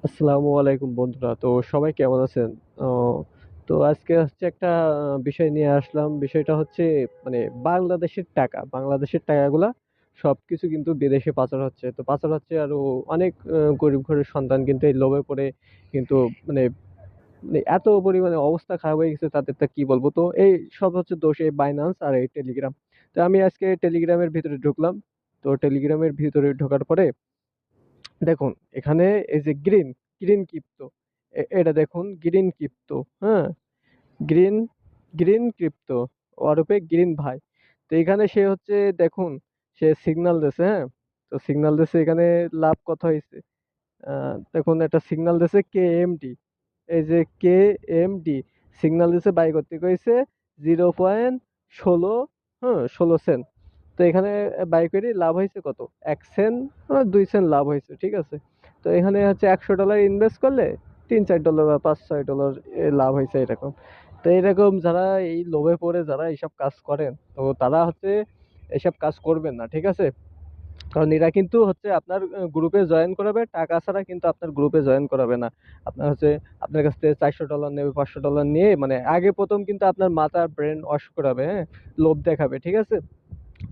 আসসালামু আলাইকুম বন্ধুরা। তো সবাই কেমন আছেন? ও তো আজকে হচ্ছে একটা বিষয় নিয়ে আসলাম। বিষয়টা হচ্ছে মানে বাংলাদেশের টাকাগুলা সবকিছু কিন্তু বিদেশে পাচার হচ্ছে। তো পাচার হচ্ছে আরো অনেক গরিব ঘরের সন্তান কিন্তু এই লোভে পড়ে কিন্তু মানে মানে এত পরিমাণে অবস্থা খারাপ হয়ে গেছে তাদের, তা কি বলবো। তো এই সব হচ্ছে দোষ এই বাইন্যান্স আর এই টেলিগ্রাম। তো আমি আজকে টেলিগ্রামের ভিতরে ঢুকলাম। তো টেলিগ্রামের ভিতরে ঢোকার পরে দেখুন এখানে এই যে গ্রিন ক্রিপ্টো, এটা দেখুন গ্রিন ক্রিপ্টো। হ্যাঁ, গ্রিন গ্রিন ক্রিপ্টো ওরফে গ্রিন ভাই। তো এখানে সে হচ্ছে দেখুন, সে সিগন্যাল দিছে। হ্যাঁ, তো সিগন্যাল দিছে এখানে লাভ কত হয়েছে। দেখুন একটা সিগন্যাল দিছে KMD, এই যে KMD সিগন্যাল দিছে বাই করতে কইছে 0.16, হ্যাঁ 16 সেন্ট। তো এখানে বাই করে লাভ হয়েছে কত, 1 সেন্ট, 2 সেন্ট লাভ হয়েছে, ঠিক আছে। তো এখানে হচ্ছে $100 ইনভেস্ট করলে $3-4 বা $5-6 লাভ হয়েছে এরকম। তো এরকম যারা এই লোভে পড়ে যারা এইসব কাজ করেন, তো তারা হচ্ছে এইসব কাজ করবেন না, ঠিক আছে। কারণ এরা কিন্তু হচ্ছে আপনার গ্রুপে জয়েন করাবে টাকা ছাড়া, কিন্তু আপনার গ্রুপে জয়েন করাবে না। আপনার হচ্ছে আপনার কাছ থেকে $400 নেবে, $500 নিয়ে মানে আগে প্রথম কিন্তু আপনার মাথা ব্রেন ওয়াশ করাবে। হ্যাঁ, লোভ দেখাবে, ঠিক আছে।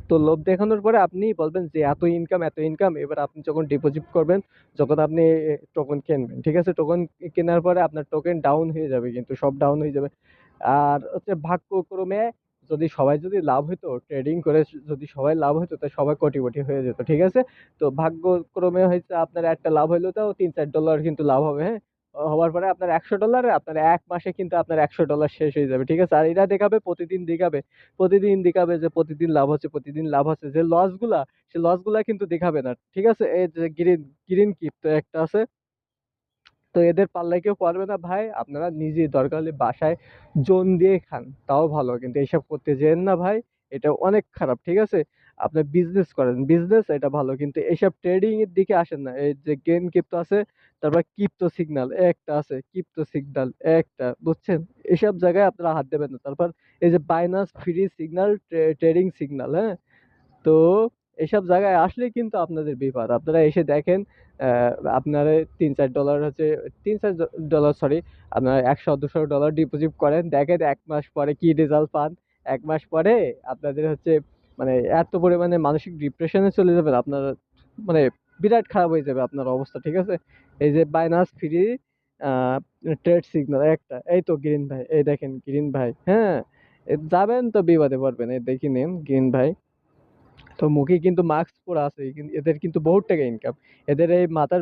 তো লোভ দেখানোর পরে আপনি বলবেন যে এত ইনকাম এত ইনকাম, এবার আপনি যখন ডিপোজিট করবেন, যখন আপনি টোকেন কিনবেন, ঠিক আছে, টোকেন কেনার পরে আপনার টোকেন ডাউন হয়ে যাবে, কিন্তু সব ডাউন হয়ে যাবে। আর হচ্ছে ভাগ্যক্রমে যদি লাভ হইতো ট্রেডিং করে, যদি সবাই লাভ হইতো তা সবাই কোটিপতি হয়ে যেত, ঠিক আছে। তো ভাগ্যক্রমে হয়েছে আপনার একটা লাভ হইলো, তাও $3-4 কিন্তু লাভ হবে। হ্যাঁ, হওয়ার পরে আপনার $100, আপনার 1 মাসে কিন্তু আপনার $100 শেষ হয়ে যাবে, ঠিক আছে। আর এরা দেখাবে প্রতিদিন দেখাবে, যে প্রতিদিন লাভ হচ্ছে, প্রতিদিন লাভ হচ্ছে। যে লস গুলা, সে লস গুলা কিন্তু দেখাবে না, ঠিক আছে। এই যে গ্রিন গ্রিন ক্রিপ্টো একটা আছে, তো এদের পাল্লায় কেউ পারবে না ভাই। আপনারা নিজে দরকার হলে বাসায় জোন দিয়ে খান, তাও ভালো, কিন্তু এইসব করতে যেন না ভাই। এটা অনেক খারাপ, ঠিক আছে। আপনি বিজনেস করেন, বিজনেস এটা ভালো, কিন্তু এইসব ট্রেডিং এর দিকে আসেন না। এই যে গেম ক্রিপ্টো আছে, তারপর ক্রিপ্টো সিগন্যাল একটা আছে, ক্রিপ্টো সিগন্যাল একটা, বুঝছেন। এসব জায়গায় আপনারা হাত দেবেন না। তারপর এই যে Binance free signal, trading signal, হ্যাঁ। তো এসব জায়গায় আসলে কিন্তু আপনাদের বিপদ। আপনারা এসে দেখেন, আপনারা $3-4 হচ্ছে, $3-4 সরি, আপনার $100-200 ডিপোজিট করেন, দেখেন 1 মাস পরে কি রেজাল্ট পান। 1 মাস পরে আপনাদের হচ্ছে মানে এত পরিমাণে মানসিক ডিপ্রেশনে চলে যাবেন আপনার, মানে বিরাট খারাপ হয়ে যাবে আপনার অবস্থা, ঠিক আছে। এই যে বাইনান্স ফ্রি ট্রেড সিগন্যাল একটা, এই তো গ্রিন ভাই, এই দেখেন গ্রিন ভাই। হ্যাঁ, যাবেন তো বিপদে পড়বেন। এই দেখে নিন গ্রিন ভাই। তো মুখে কিন্তু মাস্ক পরা আছে, কিন্তু এদের কিন্তু বহুত টাকা ইনকাম। এদের এই মাথার